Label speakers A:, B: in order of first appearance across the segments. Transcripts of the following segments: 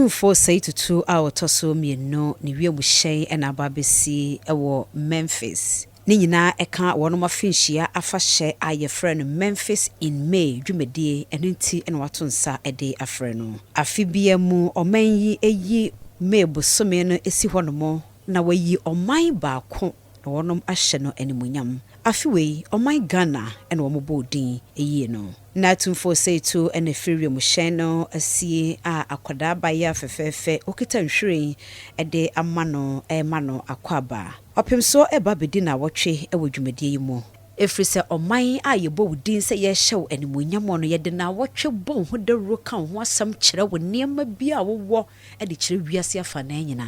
A: Otumfuo say to our toso me no ni wie mu hyen e na babesi e wo Memphis. Ni nyina eka wono mafinhia afahye aye frɛ Memphis in May dwumedie eno nti ena wato nsa ede afrɛ no. Afibia mu oman yi eyi May bosome no esi honomo na wayi oman baako na wonom ahye no animunyam. Afiwei oman Ghana ena wo mobodin eyi no. Na Otumfuo say to ena firi mu hyen no asie a akoda baya fefefe okita nhwiren ede amano mano akwaba. Opemso eba bedi na wotwe e wodwumadie yi mu. Efri se oman a yebo wudin se ye hyew animunyam no ye de na wotwe bon ho de ro kan ho asam kyerɛ wo niema bi a wo e de kyerɛ wiase afa na nyina.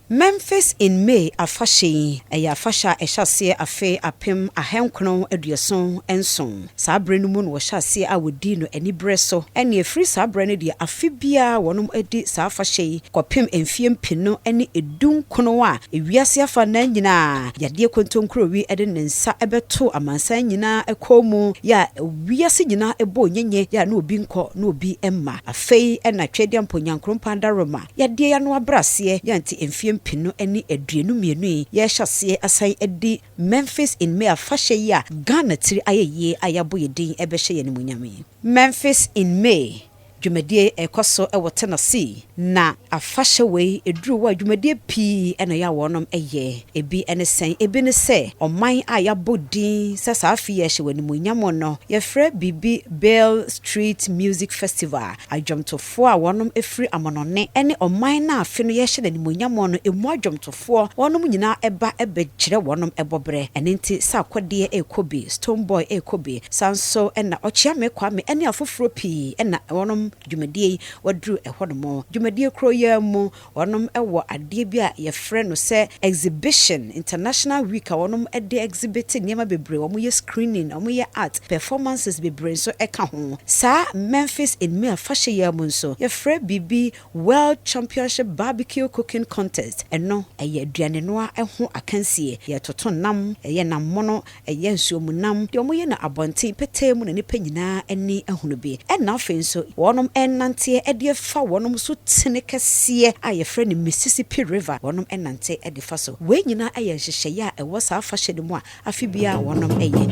A: Memphis in May afahye eya afahya ehase afe apem ahenkron aduason enson sabre no mu no hyase a wodi no anibre so ene efri sabre no de afe bia wonom edi sa afahye kopem emfiem pino ene edunkono a ewiase afa na nyina yade kontonkro wi ede nensa ebeto amansan nyina ekomu ya wiase nyina ebo nyenye ya na obi nko na obi emma afei ena twede amponyankro pandaroma yade ya no abrase ya nti emfiem pino eni eduenu mienu ye hyase asai edi Memphis in May afahye ya Ghana tiri ayeye ayabo yedin ebehye yenimunyame. Memphis in May dwumadie ekoso Tenasi na afahye we eduru wa dwumadie pi ena ya wonom eye ebi ene sen ebi ne se oman ayabo din sasa afi ye hye wanimunyam no ye frɛ bibi Bell Street Music Festival adwomtofo a wonom efri amonone ene oman na afi no ye hye wanimunyam no emu adwomtofo wonom nyina eba kyerɛ wonom ebobre ene nti sa akode ekobi Stoneboy ekobi sanso ena ochiame kwame ene afoforo pi ena wonom dwumadie wadru ehonomo dwumadie kroya mu wonom ewo ade bi a ye frɛ no se exhibition international week a wonom ede exhibit niema bebre wo ye screening wo ye art performances bebre so eka ho sa Memphis in May afahye ya mu nso ye frɛ bibi World Championship Barbecue Cooking Contest eno eye aduane no a ho akansie ye toto nam eye namono eye nsuomunam de wo ye na abonten pete mu na nipa nyina ani ahunu bi ena afa nso wonom enante ede fa wonom so tene kese a ye frɛ no Mississippi River wonom enante ede fa so we nyina aye hyehyɛ ya ewo sa afa hye de mu a afibia wonom eye.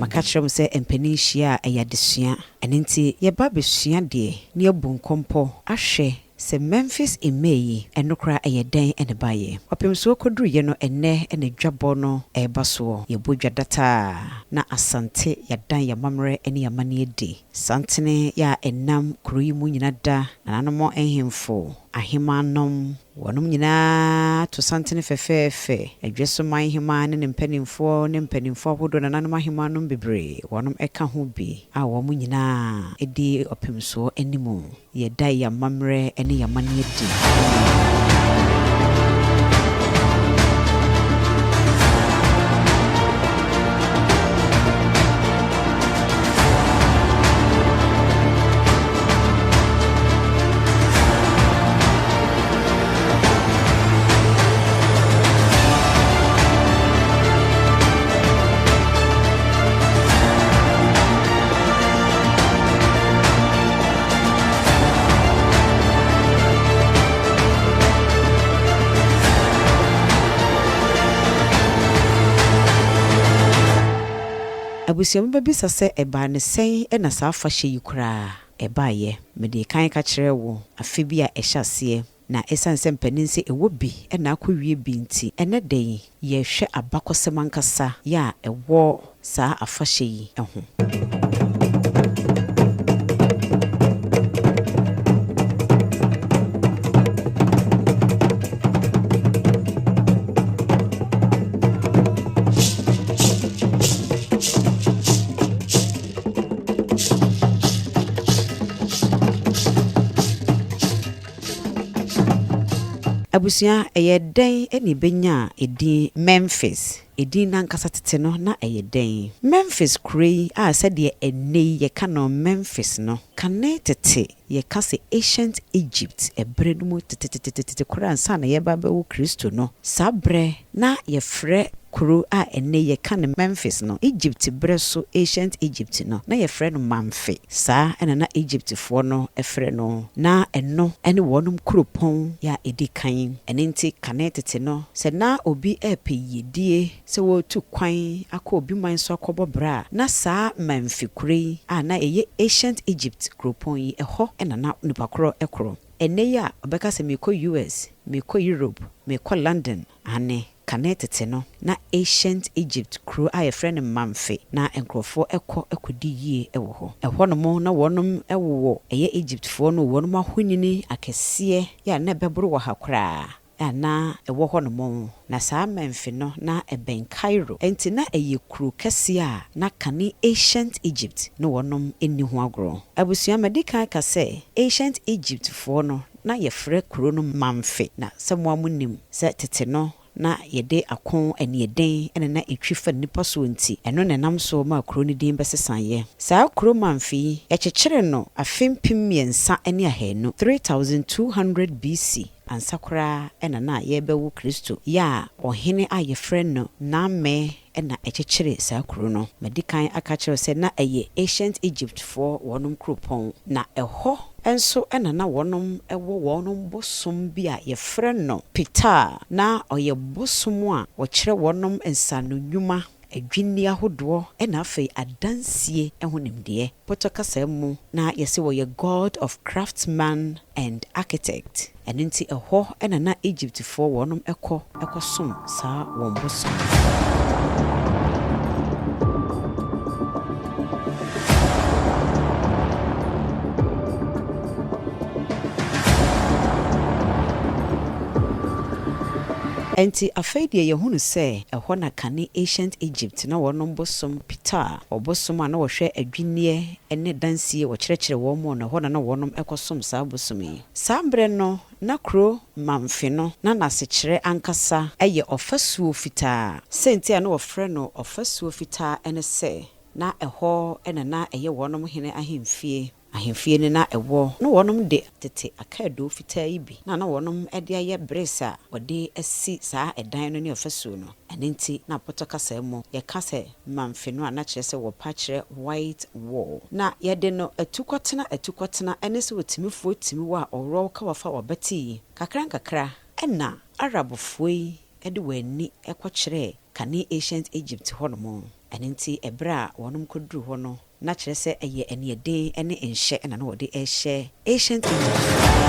A: Makachrom se empanihia eyadesua enenti ye ba besua de ne abunkompo ahwe se Memphis in May enokra eyeden enebaye opemso koduru ye no enne enedwabo no ebaso ye bodwa data na Asante yadan ya mamre ene ya mane di santene ya enam kuruyi mu nyina da nananom ehemfo ahemanom wonom nyina to santene fefefe adweso man hema ne mpanimfo hodo nananom ahemanom bebre wonom eka ho bi a womu nyina edi opemso enimu ye dai ya mamre ene ya mane di. Abusiam babisa se eba ne sen ena sa afahye yikura eba ye mede kan ka kyerɛ wo afebia ehyase na esanse mpaninse ewo bi ena akɔwie bi nti ene den ye hwɛ abakɔsɛm ankasa ya ewo sa afahye yi ho. abusua den eni benya edin Memphis edin nankasa tete no na den Memphis kure a sede enne ye ka no Memphis no kane tete ye ka se ancient Egypt ebre no mu tete kura ansa na ye ba wo Kristo no sabre na ye frɛ kuro a enne ye ka ne Memphis no Egypt breso ancient Egypt no na ye frɛ no Mamfe sa na Egypt fo no frɛ no na enno ene wonum kuropon ya edikan ene nti kane tete no se na obi epeyidie se wo tu kwan akọ obi man so akọbọ bra na sa Mamfe kure a na eye ancient Egypt kuropon yi eho na nipakoro ekoro ene ya obeka se meko US meko Europe meko London ane kanetete no na ancient Egypt kuro a friend Mamfe na enkrofo ekodi yie ewo ho eho no mo na wonum ewo eye Egypt fo no wonum ahonyini akese ya na bebro wo hakra ana ewo ho no mo na sa Mamfe no na eben Cairo enti na eye kuro kese a na kane ancient Egypt no wonum eni ho agro abusua medika ka se ancient Egypt fo no na ye frɛ kuro no Mamfe na semwa munim se tete no na yede akon enieden ene na etwifa nipa so nti eno ne nam so ma kuro ni din besesan ye saa kuro Mamfe ye kyekere no afempim miensa ene ahenu 3200 BC ansakura ena na ye bewu Kristo ya ohene a ye frɛ no na me ena ekyekere saa kuro no medikan aka kyerɛ sɛ na eye ancient Egypt for wonum kropon na ɛhɔ enso ena na wonum ewo wonum bosom bi a ye frɛ no Peter na oye bosom a wo kyerɛ wonum ensano nnwuma adwinni ahodo ena afei adansie eho nimdeɛ potokasa mu na yɛse wo ye God of craftsman and architect eninti ɛhɔ ena na Egypt for wonum ekosom saa won bosom enti afeidie ye hunu se ehɔ na kane ancient Egypt na wonom bosom Peter obosom na wohwɛ adwinnie ene dansie wo kyerɛkyerɛ wo mo na hɔ na wonom ekosom saa bosom yi sambre no na kro Mamfe no na nasekyerɛ ankasa eye ofasuo fitaa senti a na wofrɛ no ofasuo fitaa ene se na ɛhɔ ene na eye wonom hene ahemfie ni na ewo no wonum de tete akado fitaa yi bi na wonum ede aye bresa ode asi saa edan no ne ofasuo no enenti na potokasa mu ye kase Mamfe no na kyerɛ sɛ wo pa kyerɛ white wall na ye de no atukotena ene se wotimifo timi wa ɔwro ka wafa wabati kakra ɛna arabofo yi ede wani ɛkɔkyerɛ kane ancient Egypt hɔ no mo enenti ebra wonum koduru hɔ no na kyerɛ sɛ eye enieden ene enhye na wode ehye ancient Egypt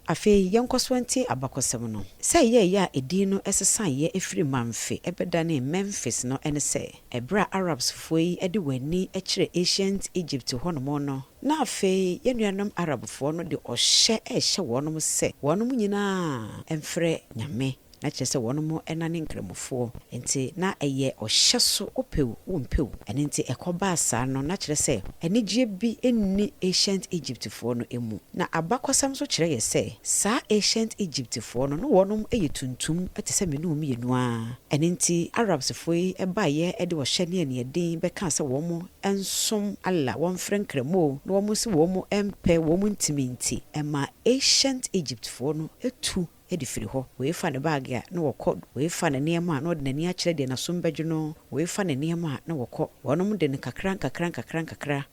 A: afi yankoswanti abakosem no sɛ ye ya edin no ɛsesan ye efiri Mamfe ebeda ne Memphis no ene sɛ ebra Arabs foi ede wani ɛkyerɛ ancient Egypt hɔ no mo no na afi yenuanom Arabfo no de ɔhyɛ ɛhyɛ wɔnom sɛ wɔnom nyinaa emfrɛ nyame na kyerɛ sɛ wɔnom ɛnane nkremofo enti na ɛyɛ ɔhyɛ so opew wompew ɛne nti ɛkɔba asa no na kyerɛ sɛ ɛnigye bi enni ancient Egypt fo no emu na abakɔsam so kyerɛ yɛ sɛ saa ancient Egypt fo no wɔnom ɛyɛ tuntum ɛte sɛ menum mienu a ɛne nti Arabs fo yi ɛba yɛ ɛde ɔhyɛ ne aniɛden bɛka sɛ wɔn ensom Allah wɔn frɛ nkremo na wɔn si wɔn empɛ wɔn ntiminti ɛma ancient Egypt fo no etu edi firi ho we fa ne bag ya na wokɔ we fa ne niema na ɔde n'ani akyerɛ de na so mbadwo no we fa ne niema na wɔkɔ wɔnom de ne kakra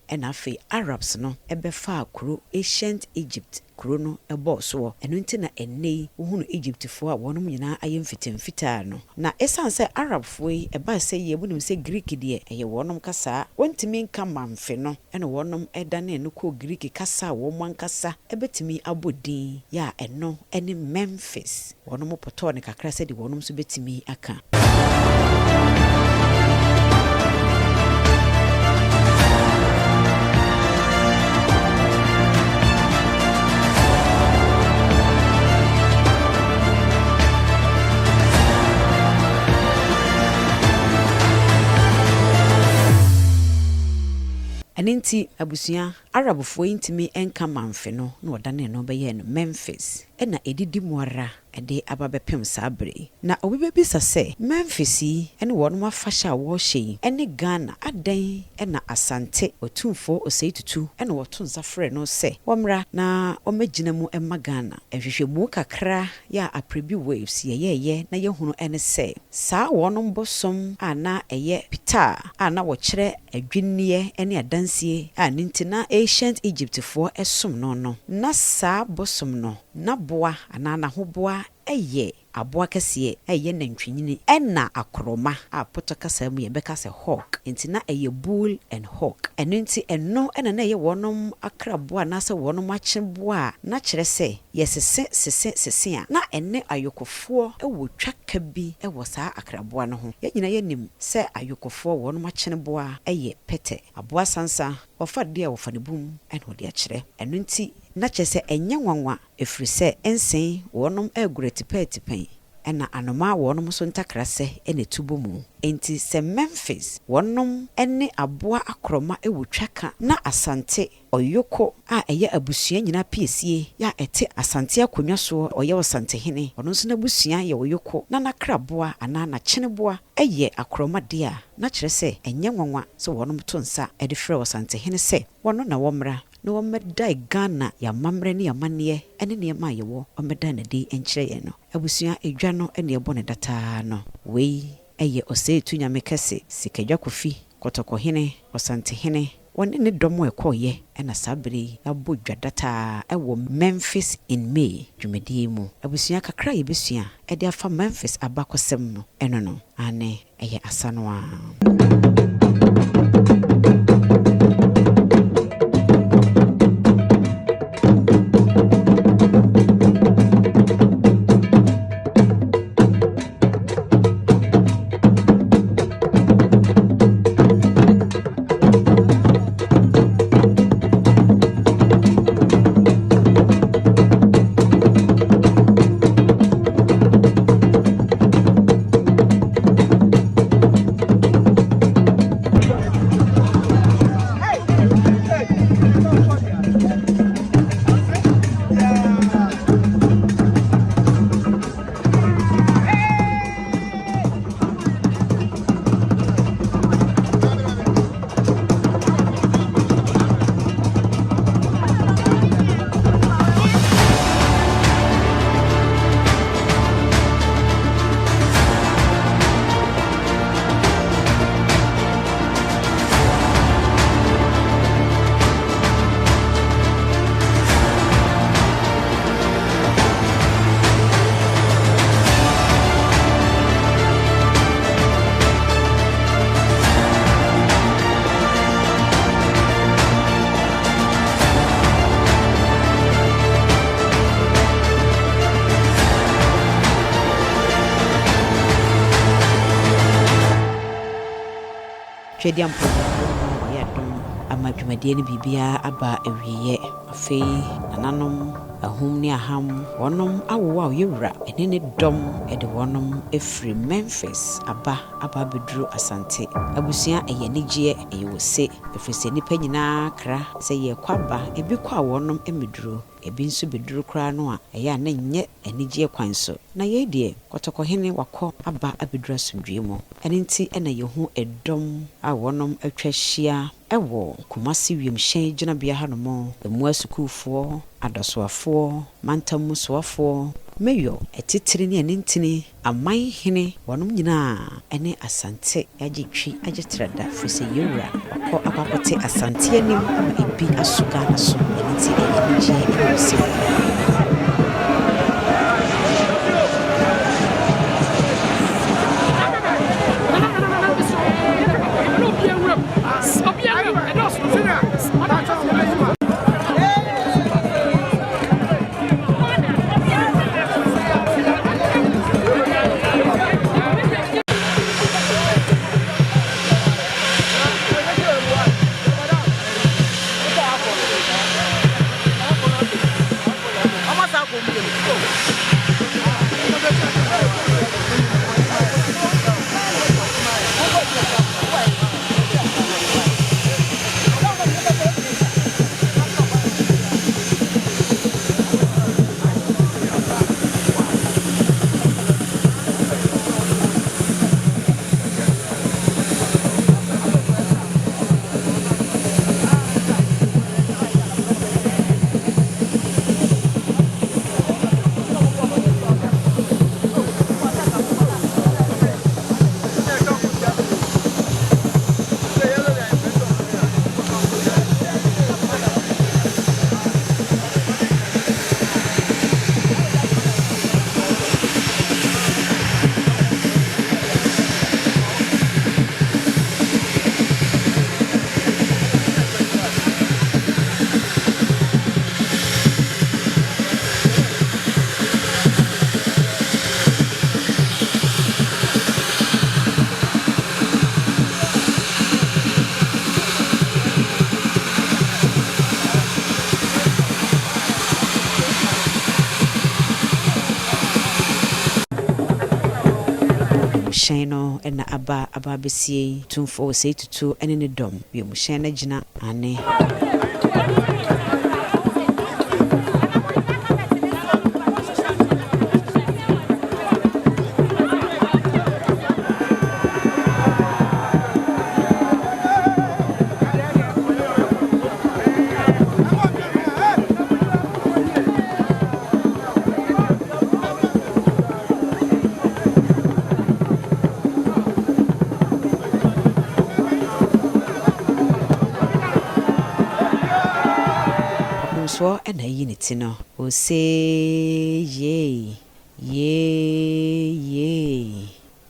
A: ɛna afei Arabs no ɛbɛfa kuro ancient Egypt kuro no ɛbɔ so ɛno nti na ɛnei wohunu Egypt fo a wɔnom nyinaa ayɛ mfitamfitaa no na esan sɛ Arab fo yi ɛba sɛ yɛbunim sɛ Greek deɛ ɛyɛ wɔnom kasa wɔntimi nka Mamfe no ɛna wɔnom ɛdane no kɔ Greek kasa wɔn ankasa ɛbɛtimi abɔdin ya ɛno ɛne Memphis wɔnom pɔtɔ ne kakra sɛ de wɔnom so bɛtimi aka Aninti abusua Arabufo intimi enka manfe no na odane no beye no Memphis ena edidi muara ede ababepem sabre na obibebisa se Memphis ene wonoma fasha wo hye ene Ghana adan ena Asante Otumfuo oseitutu ene wotonza frɛ no se womra na omagina mu emma Ghana ehwehwemu kakra ya Aprebi waves yeyeye na yehunu ene se saa wonom bosom ana eye pita ana wo kyerɛ adwinnie ene adansie anintina ancient Egypt for esom no na saa bosom no na boa ana na hoboa eye aboa kese eye nantwinyini ena akroma a potokasa mu yebeka se hawk ntina eye bull and hawk eno nti eno ena na ye wonom akraboa na se wonom akyeboa na kyerɛ se yesese a na ene ayokofo ewo twaka bi ewo saa akraboa no ho yanyina yenim se ayokofo wonom akyeboa eye pete aboa sansa wofa de wofa ne bum eno de akyerɛ eno nti na kyese enye nwanwa efiri se ensen wonom aguretipen ena anoma wonom so ntakrase ene tubo mu enti se Memphis wonom ene aboa akroma ewotwaka na Asante oyoko a eye abusua nyina piesie ya ete Asante akonwa so oye Asante hene ono so na busua ye oyoko na nakraboa ana na kyeneboa eye akroma de a na kyerɛ se enye nwanwa so wonom to nsa ede frɛ Asante hene se wono na womra na womeda Ghana ya mamre ne yamane ene ne ma yewo omeda na di enkyerɛ ye no abusua edwa no ene ebone data no wei eye osetu nyame kese sikadwa kofi kotoko hene Asante hene wone ne domo ekoye ena sabri abodwa data ewo Memphis in May dwumedie mu abusua kakra ye besua ede afa Memphis abakosem no eno no ane eye asanwa Twediam program ya dum amadwumade ne bibia aba ewiye afei nananom ahum ne aham wonom awowa oyewura ene ne dom ede wonom efri Memphis aba bedru Asante abusua eye negye eye wose efrise nipa nyina kra se ye kwaba ebi kwa wonom emedru ebi nso bedru kra no a eya na nye enigye kwanso na ye die kotoko hene wakọ aba abedru asundwe mu ene nti ena ye hu edom a wonom atwahia ewo Kumasi wiemhyen gina bia hanomo emu asukufo adasoafo mantamusoafo meyo etitiri ne nintini aman hene wonom nyina ene Asante agitwi agitrada fise yewura wakọ ababote Asante anim ama ebi asuga na so nti enije ewosi no na aba besie Otumfuo sei tutu ene ne dom wiemhye na gina ane so and a unity no o say ye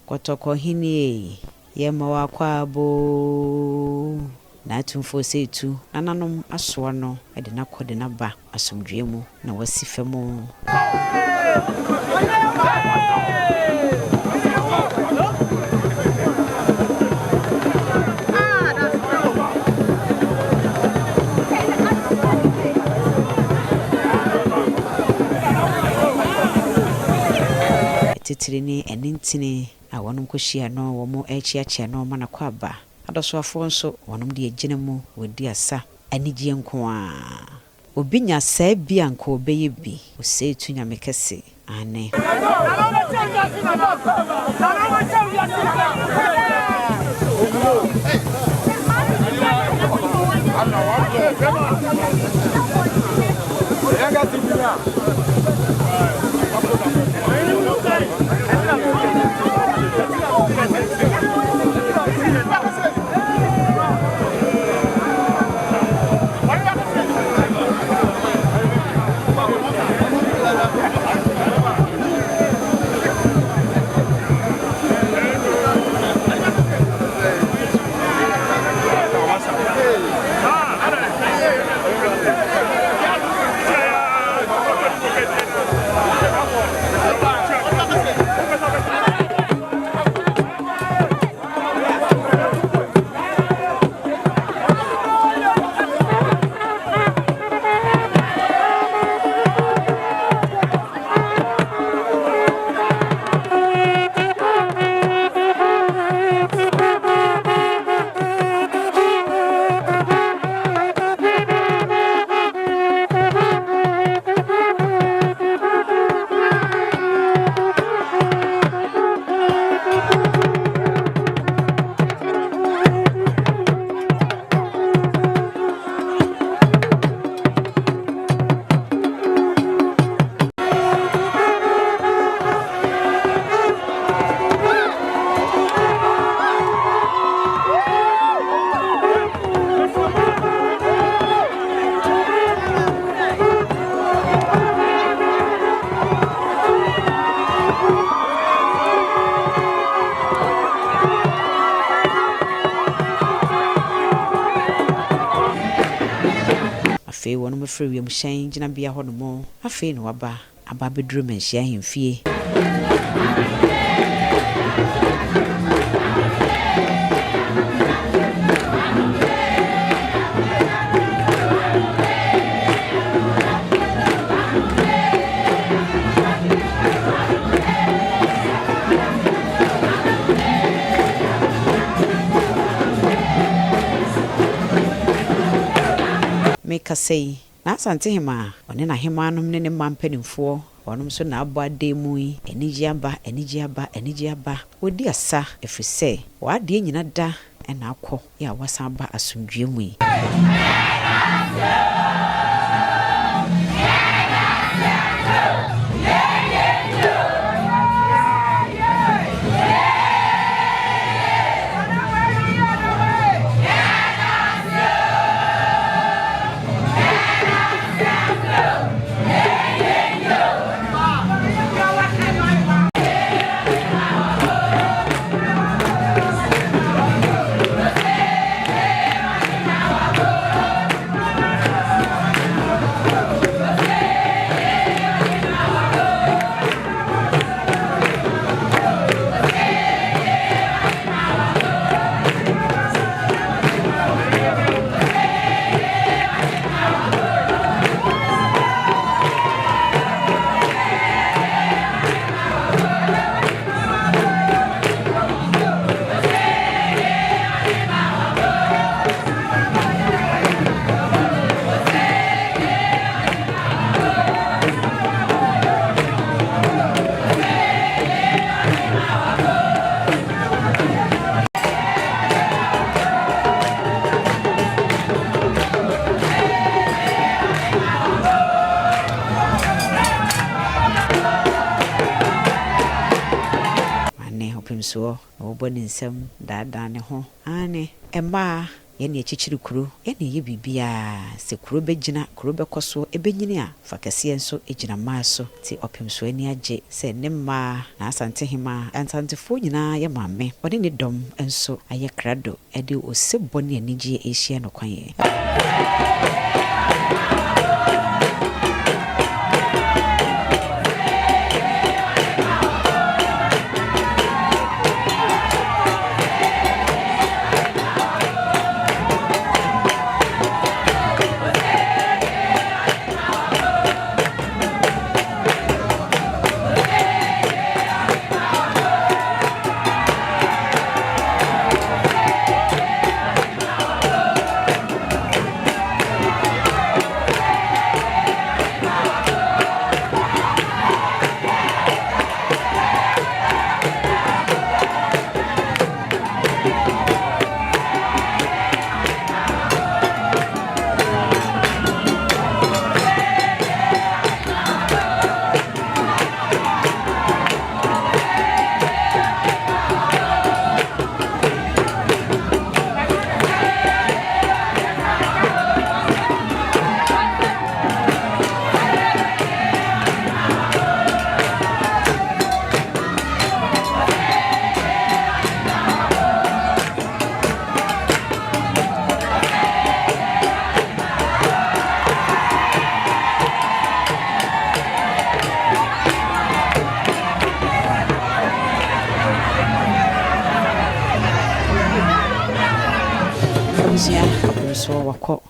A: kotoko hini ye mawa kwabo na Otumfuo say tu nananom aso no e de na kode na ba asomdwe mu na wasifa mu titirini enintini a wonum kohia no wo mo achiachia no mana kwaba adosoafo nso wonum de agina mu wodi asa anigye nko a obinya saa bia nko obeye bi o sei tunya mekese ane afi wonu mfiri wiemhye gina bia ho no mo afi no waba aba beduru manhia hemfie Kasei na Asante hema one na hema anum ne mampanimfo onum so na abo ademu yi enigi aba odi asa efrise wa de nyina da na akọ ya wasa ba asomdwe mu yi Otumfuo oboni nsem daadaa ne ho ane emma yene echichiri kuro yene ye bibia se kuro begina kuro bekoso ebenyini a fakase enso egina maaso ti Otumfuo ani age se ne mma na Asante hima Asantefo nyina ye mamme oni ne dom enso aye krado ede oseboni anigye ehia no kwan ye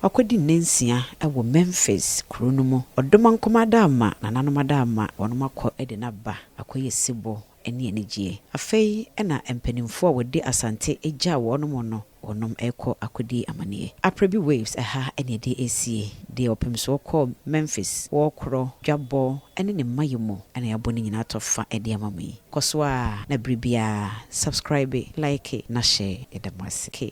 A: akodi nensia ewo Memphis kuro no mu odoma nkomada ama nananomada ama wonomakọ ede na ba akoye sibo ene enigye afei ena empanimfo a wodi Asante egya wonom no wonom eko akodi amane Aprebi waves aha ene de esie de Otumfuo kọ Memphis wo kro dwabo ene ne mayemo ene yaboni nyina tofa ede amami koso a na bribia subscribe like na share edamase